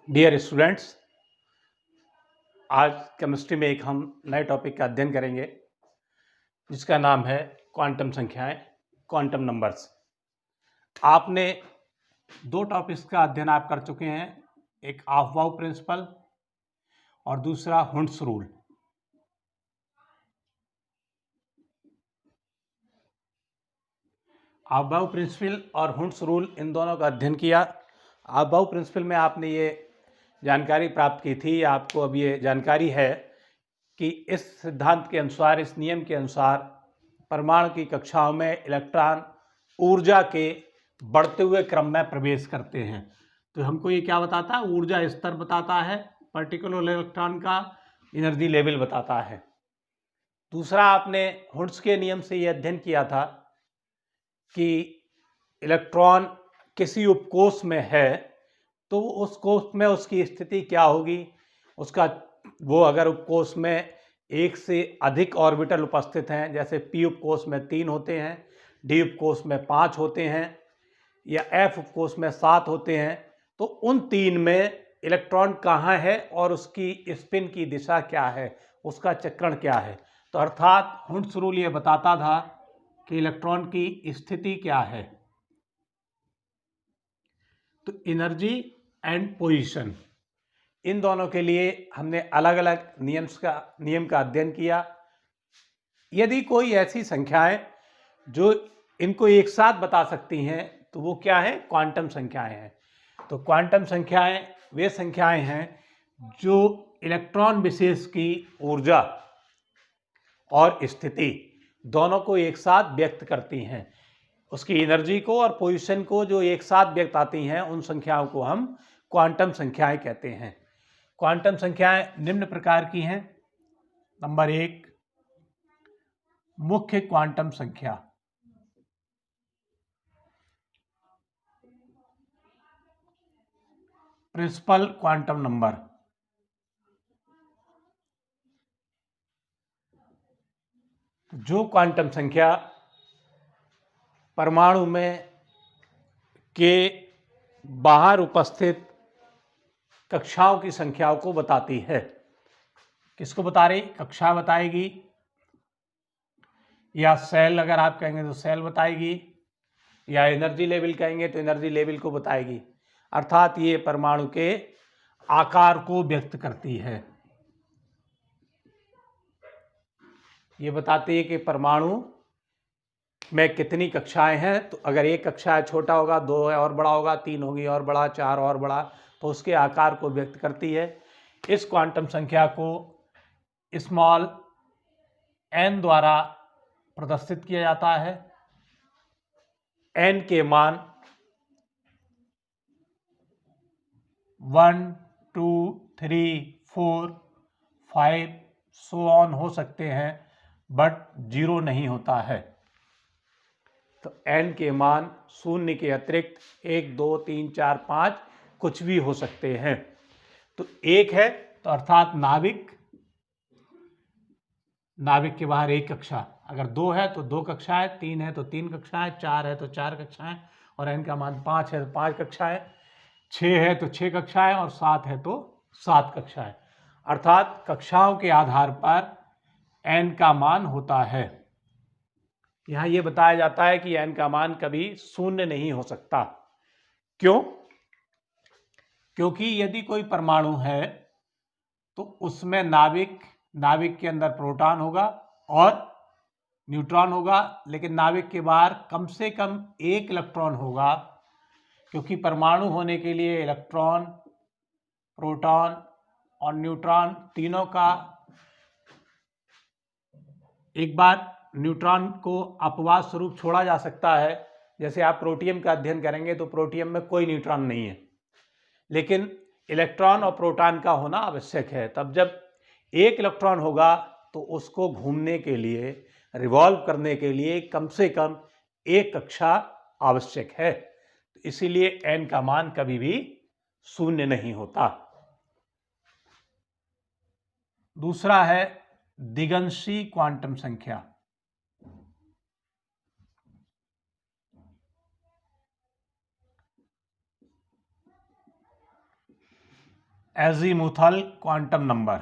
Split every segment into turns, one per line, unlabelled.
Dear students, आज chemistry में एक हम नए टॉपिक का अध्ययन करेंगे जिसका नाम है क्वांटम संख्याएं, क्वांटम नंबर्स। आपने दो टॉपिक्स का अध्ययन आप कर चुके हैं, एक ऑफ-बाउ प्रिंसिपल और दूसरा हुंड्स रूल। ऑफ-बाउ प्रिंसिपल और हुंड्स रूल इन दोनों का अध्ययन किया। ऑफ-बाउ प्रिंसिपल में आपने ये जानकारी प्राप्त की थी, आपको अब ये जानकारी है कि इस सिद्धांत के अनुसार, इस नियम के अनुसार परमाणु की कक्षाओं में इलेक्ट्रॉन ऊर्जा के बढ़ते हुए क्रम में प्रवेश करते हैं। तो हमको ये क्या बताता है? ऊर्जा स्तर बताता है, पर्टिकुलर इलेक्ट्रॉन का एनर्जी लेवल बताता है। दूसरा, आपने हुड्स के नियम से ये अध्ययन किया था कि इलेक्ट्रॉन किसी उपकोष में है तो उस कोष में उसकी स्थिति क्या होगी, उसका वो अगर उपकोष में एक से अधिक ऑर्बिटल उपस्थित हैं, जैसे पी उपकोष में 3 होते हैं, डी उपकोष में 5 होते हैं या एफ उपकोष में 7 होते हैं, तो उन 3 में इलेक्ट्रॉन कहाँ है और उसकी स्पिन की दिशा क्या है, उसका चक्रण क्या है। तो अर्थात हुड्स रूल ये बताता था कि इलेक्ट्रॉन की स्थिति क्या है। तो एनर्जी एंड पोजीशन, इन दोनों के लिए हमने अलग अलग नियम का अध्ययन किया। यदि कोई ऐसी संख्याएं जो इनको एक साथ बता सकती हैं तो वो क्या है? क्वांटम संख्याएं हैं। तो क्वांटम संख्याएं वे संख्याएं हैं जो इलेक्ट्रॉन विशेष की ऊर्जा और स्थिति दोनों को एक साथ व्यक्त करती हैं। उसकी एनर्जी को और पोजीशन को जो एक साथ व्यक्त आती हैं, उन संख्याओं को हम क्वांटम संख्याएं कहते हैं। क्वांटम संख्याएं निम्न प्रकार की हैं। नंबर 1, मुख्य क्वांटम संख्या। Principal quantum number. जो क्वांटम संख्या परमाणु में के बाहर उपस्थित कक्षाओं की संख्याओं को बताती है। किसको बता रही? कक्षा बताएगी, या सेल अगर आप कहेंगे तो सेल बताएगी, या एनर्जी लेवल कहेंगे तो एनर्जी लेवल को बताएगी। अर्थात ये परमाणु के आकार को व्यक्त करती है। ये बताती है कि परमाणु में कितनी कक्षाएं हैं। तो अगर एक कक्षा छोटा होगा, 2 और बड़ा होगा, 3 होगी और बड़ा, 4 और बड़ा, तो उसके आकार को व्यक्त करती है। इस क्वांटम संख्या को स्मॉल n द्वारा प्रदर्शित किया जाता है। n के मान 1, 2, 3, 4, 5 सो ऑन हो सकते हैं, बट 0 नहीं होता है। तो n के मान 0 के अतिरिक्त 1, 2, 3, 4, 5 कुछ भी हो सकते हैं। तो 1 है तो अर्थात नाभिक के बाहर एक कक्षा। अगर 2 है तो 2 कक्षाएं, 3 है तो 3 कक्षाएं, 4 है तो 4 कक्षाएं, और n का मान 5 है तो 5 कक्षाएं, 6 है तो 6 कक्षाएं, और 7 है तो 7 कक्षाएं। अर्थात कक्षाओं के आधार पर n का मान होता है। यहां यह बताया जाता है कि n का मान कभी 0 नहीं हो सकता। क्यों? क्योंकि यदि कोई परमाणु है तो उसमें नाभिक के अंदर प्रोटॉन होगा और न्यूट्रॉन होगा, लेकिन नाभिक के बाहर कम से कम 1 इलेक्ट्रॉन होगा, क्योंकि परमाणु होने के लिए इलेक्ट्रॉन, प्रोटॉन और न्यूट्रॉन तीनों का, एक बार न्यूट्रॉन को अपवाद स्वरूप छोड़ा जा सकता है। जैसे आप प्रोटियम का अध्ययन करेंगे तो प्रोटियम में कोई न्यूट्रॉन नहीं है, लेकिन इलेक्ट्रॉन और प्रोटॉन का होना आवश्यक है। तब जब 1 इलेक्ट्रॉन होगा तो उसको घूमने के लिए, रिवॉल्व करने के लिए कम से कम 1 कक्षा आवश्यक है। तो इसीलिए n का मान कभी भी 0 नहीं होता। दूसरा है दिगंशी क्वांटम संख्या। Azimuthal quantum number.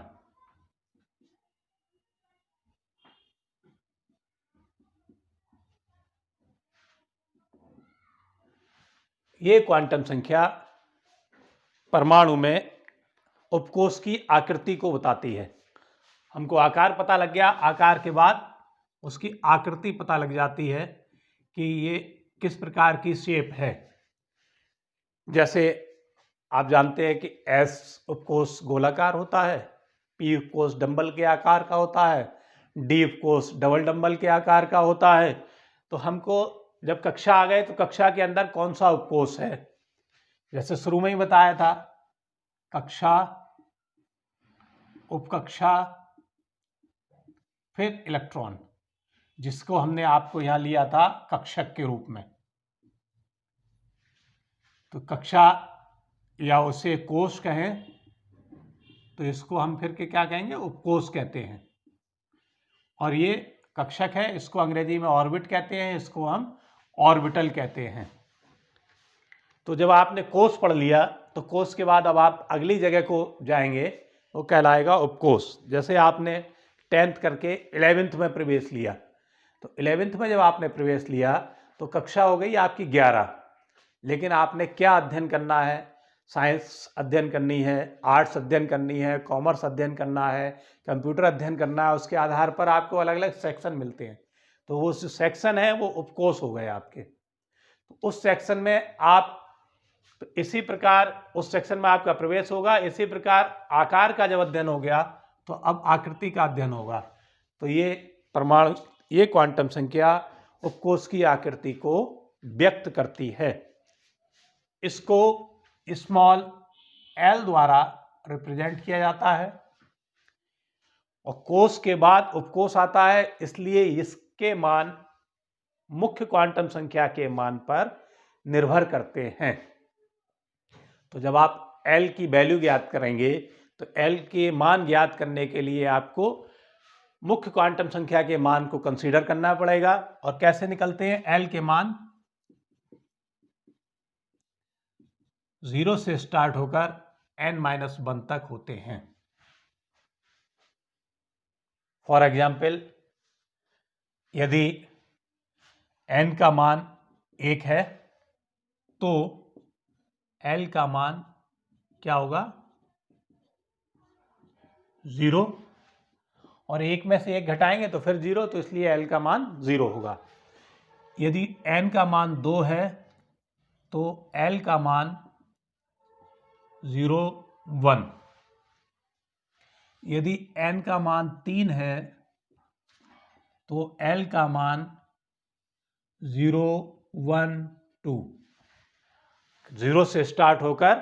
ये क्वांटम संख्या परमाणु में उपकोष की आकृति को बताती है। हमको आकार पता लग गया, आकार के बाद उसकी आकृति पता लग जाती है कि ये किस प्रकार की शेप है। जैसे आप जानते हैं कि एस उपकोष गोलाकार होता है, पी उपकोष डंबल के आकार का होता है, डी उपकोष डबल डंबल के आकार का होता है। तो हमको जब कक्षा आ गए तो कक्षा के अंदर कौन सा उपकोष है, जैसे शुरू में ही बताया था, कक्षा, उपकक्षा, फिर इलेक्ट्रॉन, जिसको हमने आपको यहां लिया था कक्षक के रूप में। तो कक्षा या उसे कोष कहें तो इसको हम फिर के क्या कहेंगे, उपकोष कहते हैं। और ये कक्षक है, इसको अंग्रेजी में ऑर्बिट कहते हैं, इसको हम ऑर्बिटल कहते हैं। तो जब आपने कोष पढ़ लिया तो कोष के बाद अब आप अगली जगह को जाएंगे, वो कहलाएगा उपकोष। जैसे आपने 10th करके 11th में प्रवेश लिया, तो 11th में जब आपने प्रवेश लिया तो कक्षा हो गई आपकी 11। लेकिन आपने क्या अध्ययन करना है, साइंस अध्ययन करनी है, आर्ट्स अध्ययन करनी है, कॉमर्स अध्ययन करना है, कंप्यूटर अध्ययन करना है, उसके आधार पर आपको अलग अलग सेक्शन मिलते हैं। तो वो जो सेक्शन है वो उपकोष हो गए आपके। तो उस सेक्शन में आप, तो इसी प्रकार उस सेक्शन में आपका प्रवेश होगा। इसी प्रकार आकार का जब अध्ययन हो गया तो अब आकृति का अध्ययन होगा। तो ये परमाणु, ये क्वांटम संख्या उपकोष की आकृति को व्यक्त करती है। इसको स्मॉल एल द्वारा रिप्रेजेंट किया जाता है और कोष के बाद उपकोष आता है, इसलिए इसके मान मुख्य क्वांटम संख्या के मान पर निर्भर करते हैं। तो जब आप L की वैल्यू ज्ञात करेंगे तो L के मान ज्ञात करने के लिए आपको मुख्य क्वांटम संख्या के मान को कंसीडर करना पड़ेगा। और कैसे निकलते हैं L के मान, 0 से स्टार्ट होकर n-1 तक होते हैं। फॉर एग्जाम्पल, यदि n का मान 1 है तो L का मान क्या होगा, 0, और 1 में से 1 घटाएंगे तो फिर 0, तो इसलिए L का मान 0 होगा। यदि n का मान 2 है तो L का मान 0, 1। यदि n का मान 3 है तो L का मान 0, 1, 2। 0 से स्टार्ट होकर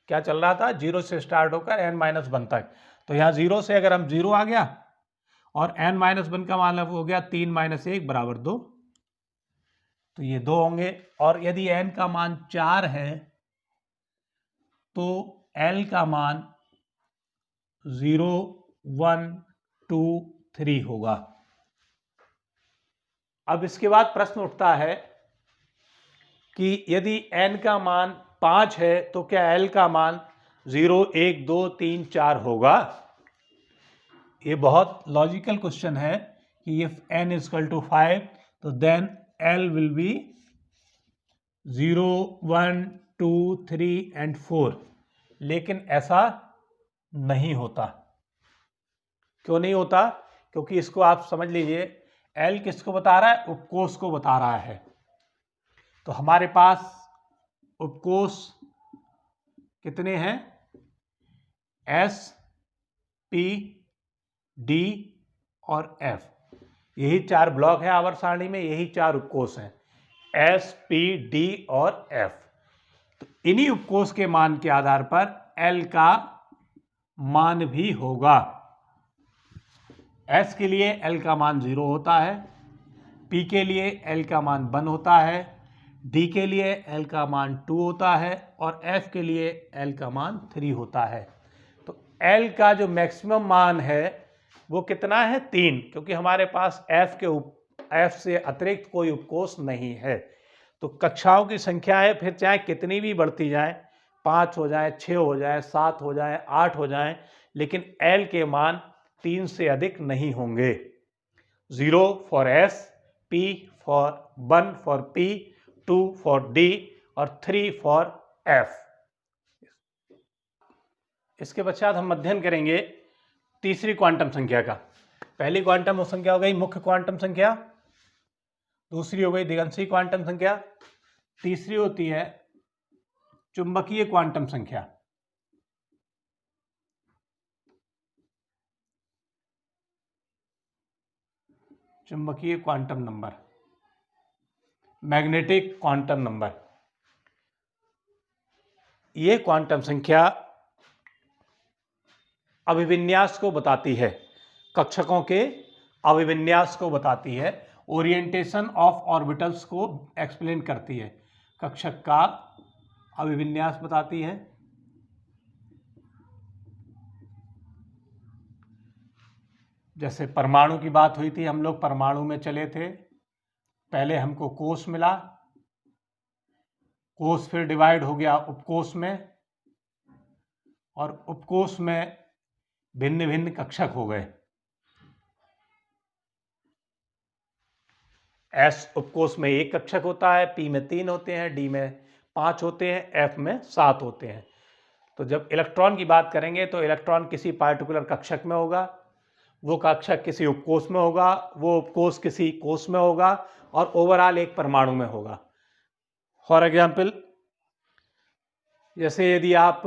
क्या चल रहा था, 0 से स्टार्ट होकर n-1 तक। तो यहाँ 0 से अगर हम 0 आ गया और n-1 का मतलब हो गया 3 - 1 = 2, तो ये 2 होंगे। और यदि n का मान 4 है तो L का मान 0, 1, 2, 3 होगा। अब इसके बाद प्रश्न उठता है कि यदि n का मान 5 है तो क्या L का मान 0, 1, 2, 3, 4 होगा? ये बहुत लॉजिकल क्वेश्चन है कि इफ n = 5 तो then L will be 0, 1, 2, 3 and 4। लेकिन ऐसा नहीं होता। क्यों नहीं होता? क्योंकि इसको आप समझ लीजिए, L किसको बता रहा है, उपकोष को बता रहा है। तो हमारे पास उपकोष कितने हैं, S, P, D और F। यही 4 ब्लॉक है आवर्त सारणी में, यही 4 उपकोष हैं, S, P, D और F। तो इन्हीं उपकोष के मान के आधार पर L का मान भी होगा। S के लिए L का मान 0 होता है, P के लिए L का मान 1 होता है, D के लिए L का मान 2 होता है और F के लिए L का मान 3 होता है। तो L का जो मैक्सिमम मान है वो कितना है, 3, क्योंकि हमारे पास F से अतिरिक्त कोई उपकोष नहीं है। तो कक्षाओं की संख्या है, फिर चाहे कितनी भी बढ़ती जाए, 5 हो जाए, 6 हो जाए, 7 हो जाए, 8 हो जाए, लेकिन L के मान 3 से अधिक नहीं होंगे। 0 for S, P for 1 for P, 2 for D और 3 फॉर F। इसके पश्चात हम अध्ययन करेंगे तीसरी क्वांटम संख्या का। पहली क्वांटम संख्या हो गई मुख्य क्वांटम संख्या, दूसरी हो गई दिगंशी क्वांटम संख्या, तीसरी होती है चुंबकीय क्वांटम संख्या। चुंबकीय quantum number, magnetic quantum number. ये क्वांटम संख्या अभिविन्यास को बताती है, कक्षकों के अभिविन्यास को बताती है, ओरिएंटेशन ऑफ ऑर्बिटल्स को एक्सप्लेन करती है, कक्षक का अभिविन्यास बताती है। जैसे परमाणु की बात हुई थी, हम लोग परमाणु में चले थे, पहले हमको कोष मिला, कोष फिर डिवाइड हो गया उपकोष में, और उपकोष में भिन्न भिन्न कक्षक हो गए। S उपकोष में 1 कक्षक होता है, P में 3 होते हैं, D में 5 होते हैं, F में 7 होते हैं। तो जब इलेक्ट्रॉन की बात करेंगे तो इलेक्ट्रॉन किसी पार्टिकुलर कक्षक में होगा, वो कक्षक किसी उपकोष में होगा, वो उपकोष किसी कोष में होगा, और ओवरऑल एक परमाणु में होगा। फॉर एग्जाम्पल, जैसे यदि आप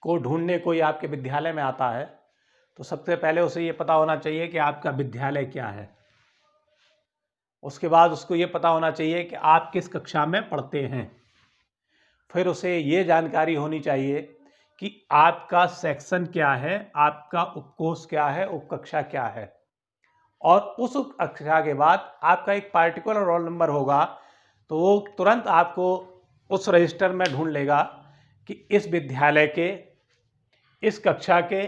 को ढूंढने कोई आपके विद्यालय में आता है तो सबसे पहले उसे ये पता होना चाहिए कि आपका विद्यालय क्या है। उसके बाद उसको ये पता होना चाहिए कि आप किस कक्षा में पढ़ते हैं। फिर उसे ये जानकारी होनी चाहिए कि आपका सेक्शन क्या है, आपका उपकोष क्या है, उपकक्षा क्या है, और उस कक्षा के बाद आपका एक पार्टिकुलर रोल नंबर होगा, तो वो तुरंत आपको उस रजिस्टर में ढूंढ लेगा कि इस विद्यालय के, इस कक्षा के,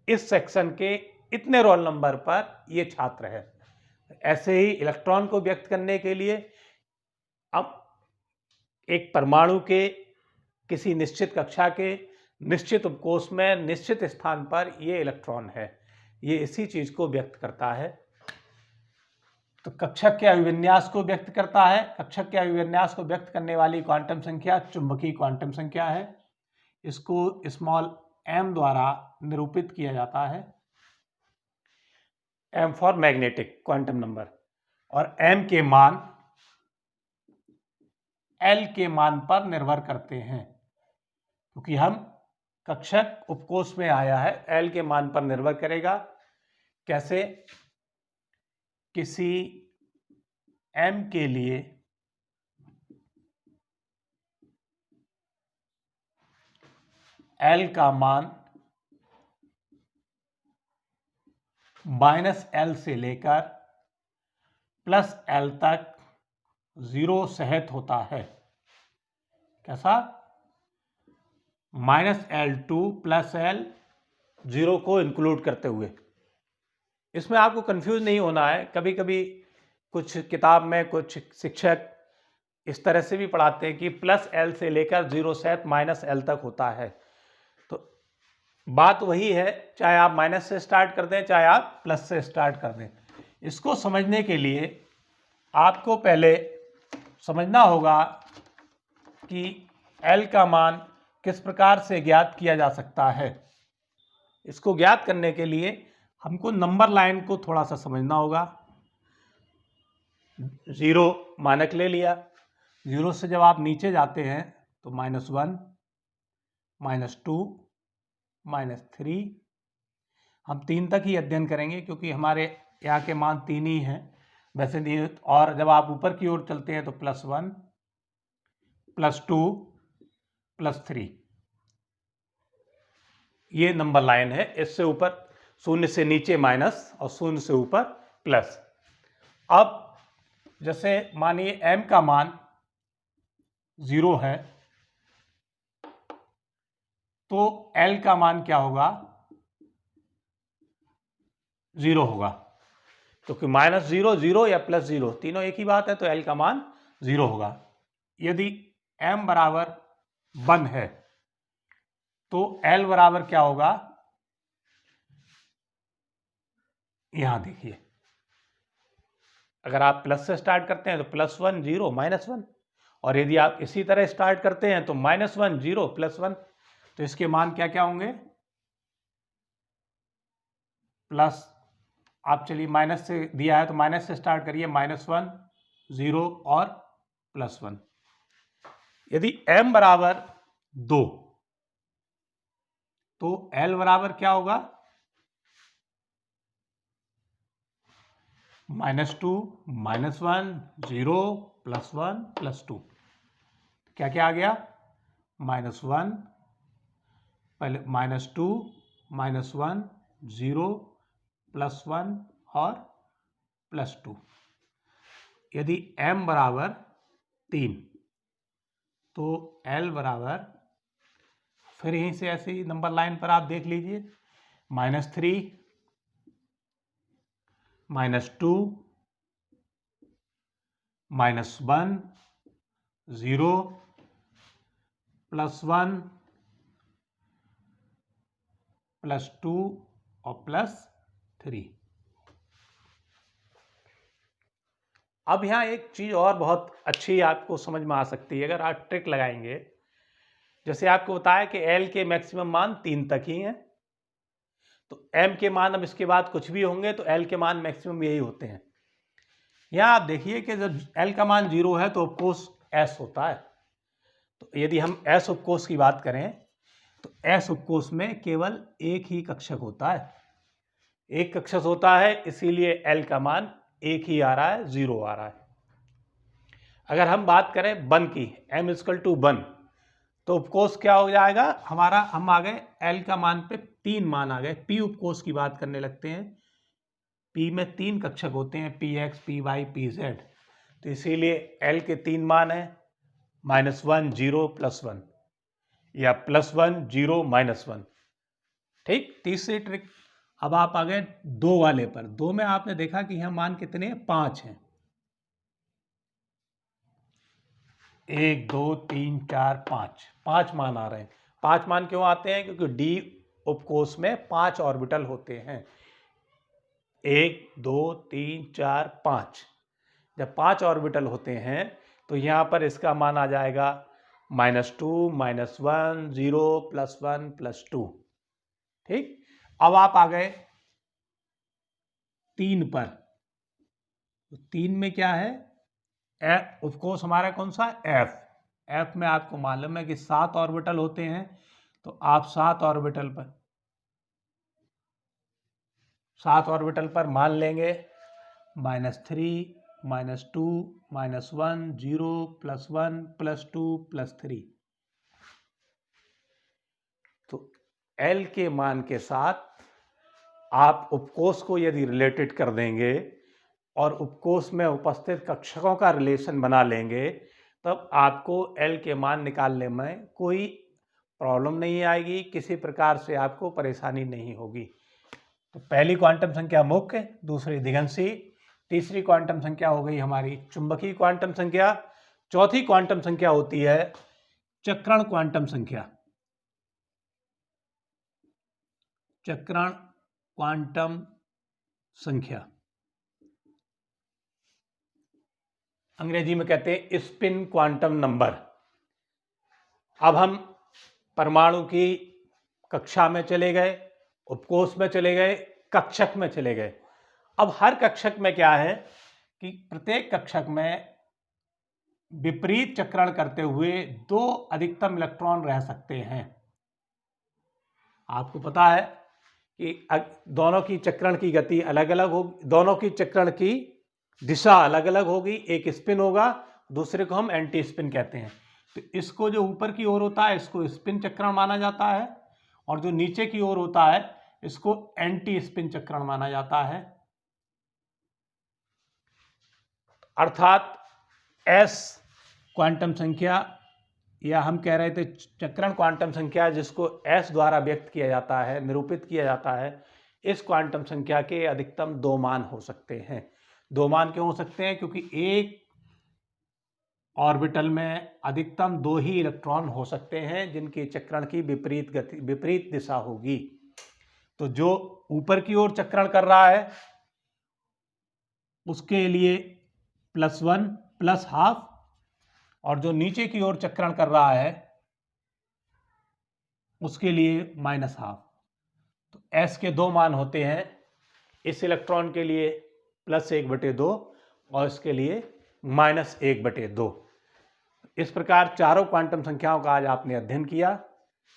इस सेक्शन के इतने रोल नंबर पर ये छात्र है। ऐसे ही इलेक्ट्रॉन को व्यक्त करने के लिए अब एक परमाणु के किसी निश्चित कक्षा के निश्चित उपकोष में निश्चित स्थान पर ये इलेक्ट्रॉन है, ये इसी चीज को व्यक्त करता है। तो कक्षक के अभिविन्यास को व्यक्त करता है। कक्षक के अभिविन्यास को व्यक्त करने वाली क्वांटम संख्या चुंबकीय क्वांटम संख्या है। इसको स्मॉल m द्वारा निरूपित किया जाता है, m for magnetic quantum number, और m के मान L के मान पर निर्भर करते हैं, क्योंकि हम कक्षक उपकोष में आया है, L के मान पर निर्भर करेगा। कैसे? किसी m के लिए L का मान -L से लेकर +L तक 0 सहित होता है। कैसा? -L2 +L 0 को इंक्लूड करते हुए। इसमें आपको कंफ्यूज नहीं होना है। कभी कभी कुछ किताब में कुछ शिक्षक इस तरह से भी पढ़ाते हैं कि +L से लेकर 0 सहित -L तक होता है। तो बात वही है, चाहे आप माइनस से स्टार्ट कर दें, चाहे आप प्लस से स्टार्ट कर दें। इसको समझने के लिए आपको पहले समझना होगा कि L का मान किस प्रकार से ज्ञात किया जा सकता है। इसको ज्ञात करने के लिए हमको नंबर लाइन को थोड़ा सा समझना होगा। 0 मानक ले लिया, 0 से जब आप नीचे जाते हैं तो -1, -2, -3, हम 3 तक ही अध्ययन करेंगे क्योंकि हमारे यहाँ के मान 3 ही हैं वैसे नहीं। और जब आप ऊपर की ओर चलते हैं तो +1, +2, +3, ये नंबर लाइन है। इससे ऊपर 0 से नीचे माइनस और 0 से ऊपर प्लस। अब जैसे मानिए m का मान 0 है तो L का मान क्या होगा? 0 होगा, क्योंकि -0, 0 या +0 तीनों एक ही बात है, तो L का मान 0 होगा। यदि m बराबर 1 है तो L बराबर क्या होगा, यहां देखिए, अगर आप प्लस से स्टार्ट करते हैं तो +1 0 -1, और यदि आप इसी तरह स्टार्ट करते हैं तो -1 0 +1, तो इसके मान क्या क्या होंगे, प्लस, आप चलिए माइनस से दिया है तो माइनस से स्टार्ट करिए, -1 0 और +1। यदि m बराबर 2 तो L बराबर क्या होगा, -2 -1 0 +1 +2, क्या क्या आ गया, -1, पहले -2 -1 0 +1 और +2। यदि m बराबर 3 तो L बराबर, फिर यहीं से ऐसे ही नंबर लाइन पर आप देख लीजिए, -3 -2 -1 0 +1 +2 और +3। अब यहाँ एक चीज और बहुत अच्छी आपको समझ में आ सकती है अगर आप ट्रिक लगाएंगे। जैसे आपको बताया कि L के मैक्सिमम मान 3 तक ही हैं, तो M के मान अब इसके बाद कुछ भी होंगे तो L के मान मैक्सिमम यही होते हैं। यहाँ आप देखिए कि जब L का मान 0 है तो उपकोष S होता है, तो यदि हम S उपकोष की बात करें तो S उपकोष में केवल एक ही कक्षक होता है, एक कक्षक होता है, इसीलिए L का मान एक ही आ रहा है, 0 आ रहा है। अगर हम बात करें 1 की, M = 1, तो उपकोष क्या हो जाएगा हमारा, हम आ गए L का मान पे 3 मान आ गए। P उपकोष की बात करने लगते हैं, P में 3 कक्षक होते हैं, Px Py Pz, तो इसीलिए L के 3 मान हैं, -1 0 +1 या +1 0 -1। ठीक, तीसरी ट्रिक, अब आप आ गए 2 वाले पर। 2 में आपने देखा कि यहाँ मान कितने हैं, 5 हैं, 1 2 3 4 5 मान आ रहे हैं। 5 मान क्यों आते हैं, क्योंकि D उपकोष में 5 ऑर्बिटल होते हैं, 1 2 3 4 5। जब 5 ऑर्बिटल होते हैं तो यहाँ पर इसका मान आ जाएगा -2 -1 0 +1 +2। ठीक, अब आप आ गए 3 पर, तो 3 में क्या है, उपकोष हमारा कौन सा, F में आपको मालूम है कि 7 ऑर्बिटल होते हैं, तो आप 7 ऑर्बिटल पर मान लेंगे -3 -2 -1 0 +1 +2 +3। तो L के मान के साथ आप उपकोष को यदि रिलेटेड कर देंगे और उपकोष में उपस्थित कक्षकों का रिलेशन बना लेंगे, तब आपको L के मान निकालने में कोई प्रॉब्लम नहीं आएगी, किसी प्रकार से आपको परेशानी नहीं होगी। तो पहली क्वांटम संख्या मुख्य, दूसरी दिगंशी, तीसरी क्वांटम संख्या हो गई हमारी चुंबकीय क्वांटम संख्या, चौथी क्वांटम संख्या होती है चक्रण क्वांटम संख्या। चक्रण क्वांटम संख्या अंग्रेजी में कहते हैं स्पिन क्वांटम नंबर। अब हम परमाणु की कक्षा में चले गए, उपकोष में चले गए, कक्षक में चले गए। अब हर कक्षक में क्या है कि प्रत्येक कक्षक में विपरीत चक्रण करते हुए 2 अधिकतम इलेक्ट्रॉन रह सकते हैं। आपको पता है कि दोनों की चक्रण की गति अलग अलग होगी, दोनों की चक्रण की दिशा अलग अलग होगी, एक स्पिन होगा, दूसरे को हम एंटी स्पिन कहते हैं। तो इसको जो ऊपर की ओर होता है इसको स्पिन चक्रण माना जाता है, और जो नीचे की ओर होता है इसको एंटी स्पिन चक्रण माना जाता है। अर्थात S क्वांटम संख्या, या हम कह रहे थे चक्रण क्वांटम संख्या, जिसको S द्वारा व्यक्त किया जाता है, निरूपित किया जाता है, इस क्वांटम संख्या के अधिकतम 2 मान हो सकते हैं। 2 मान क्यों हो सकते हैं, क्योंकि एक ऑर्बिटल में अधिकतम 2 ही इलेक्ट्रॉन हो सकते हैं जिनके चक्रण की विपरीत दिशा होगी। तो जो ऊपर की ओर चक्रण कर रहा है उसके लिए +1 +½ और जो नीचे की ओर चक्रण कर रहा है उसके लिए -½ तो S के 2 मान होते हैं, इस इलेक्ट्रॉन के लिए +1/2 और इसके लिए -1/2। इस प्रकार चारों क्वांटम संख्याओं का आज आपने अध्ययन किया,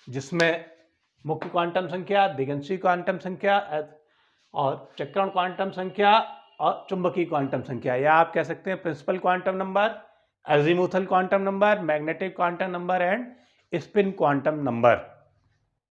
जिसमें मुख्य क्वांटम संख्या, दिगंशी क्वांटम संख्या और चक्रण क्वांटम संख्या और चुंबकीय क्वांटम संख्या, या आप कह सकते हैं principal quantum number, azimuthal quantum number, magnetic quantum number and spin quantum number.